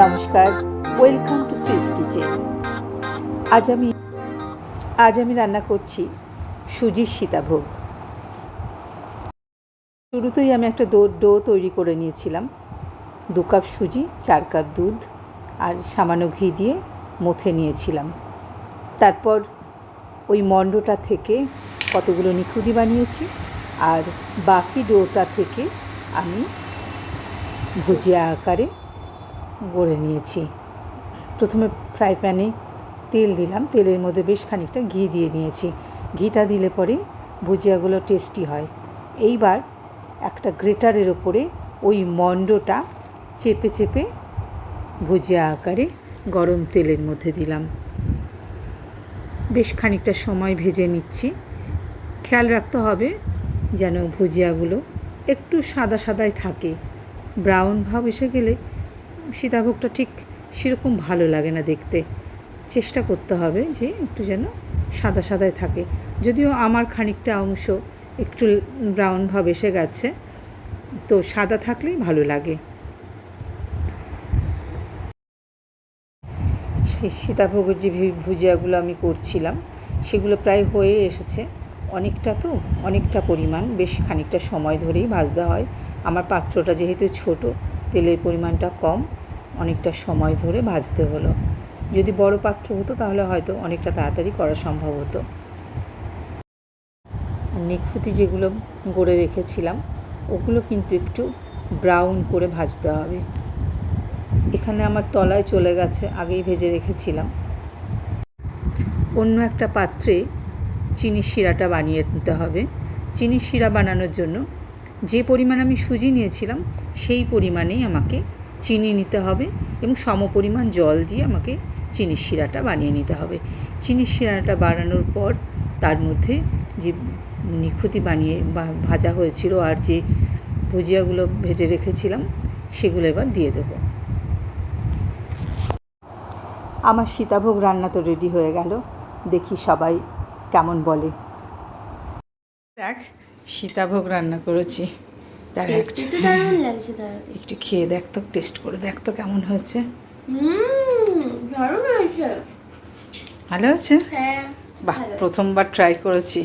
নমস্কার, welcome to Shree's kitchen. আজ আমি রান্না করছি সুজির সীতাভোগ। শুরুতেই আমি একটা ডো তৈরি করে নিয়েছিলাম। 2 কাপ সুজি, 4 কাপ দুধ আর সামান্য ঘি দিয়ে মথে নিয়েছিলাম। তারপর ওই মণ্ডটা থেকে কতগুলো নিখুঁতি বানিয়েছি, আর বাকি ডোটা থেকে আমি ভুজিয়া আকারে গড়ে নিয়েছি। প্রথমে ফ্রাই প্যানে তেল দিলাম, তেলের মধ্যে বেশ খানিকটা ঘি দিয়ে নিয়েছি। ঘিটা দিলে পরে ভুজিয়াগুলো টেস্টি হয়। এইবার একটা গ্রেটারের ওপরে ওই মণ্ডটা চেপে চেপে ভুজিয়া আকারে গরম তেলের মধ্যে দিলাম। বেশ খানিকটা সময় ভেজে নিচ্ছি। খেয়াল রাখতে হবে যেন ভুজিয়াগুলো একটু সাদা সাদাই থাকে। ব্রাউন ভাব এসে গেলে সীতাভোগটা ঠিক সেরকম ভালো লাগে না দেখতে। চেষ্টা করতে হবে যে একটু যেন সাদা সাদাই থাকে। যদিও আমার খানিকটা অংশ একটু ব্রাউন ভাব এসে গেছে, তো সাদা থাকলেই ভালো লাগে। সেই সীতাভোগের যে ভুজিয়াগুলো আমি করছিলাম সেগুলো প্রায় হয়ে এসেছে। অনেকটা পরিমাণ, বেশ খানিকটা সময় ধরেই ভাজতে হয়। আমার পাত্রটা যেহেতু ছোট, তেলের পরিমাণটা কম, অনেকটা সময় ধরে ভাজতে হলো। যদি বড় পাত্র হতো তাহলে হয়তো অনেকটা তাড়াতাড়ি করা সম্ভব হতো। নিখুঁতি যেগুলো গড়ে রেখেছিলাম ওগুলো কিন্তু একটু ব্রাউন করে ভাজতে হবে। এখানে আমার তলায় চলে গেছে, আগেই ভেজে রেখেছিলাম। অন্য একটা পাত্রে চিনির শিরাটা বানিয়ে নিতে হবে। চিনির শিরা বানানোর জন্য যে পরিমাণ আমি সুজি নিয়েছিলাম সেই পরিমাণেই আমাকে চিনি নিতে হবে এবং সমপরিমাণ জল দিয়ে আমাকে চিনির শিরাটা বানিয়ে নিতে হবে। চিনির শিরাটা বানানোর পর তার মধ্যে যে নিখুঁতি ভাজা হয়েছিল আর যে ভুজিয়াগুলো ভেজে রেখেছিলাম সেগুলো এবার দিয়ে দেবো। আমার সীতাভোগ রান্না তো রেডি হয়ে গেল। দেখি সবাই কেমন বলে। দেখ, সীতাভোগ রান্না করেছি। একটু খেয়ে দেখ তো, টেস্ট করে দেখ তো কেমন হয়েছে। দারুণ হয়েছে। ভালো হয়েছে? হ্যাঁ, বাহ, প্রথমবার ট্রাই করেছি।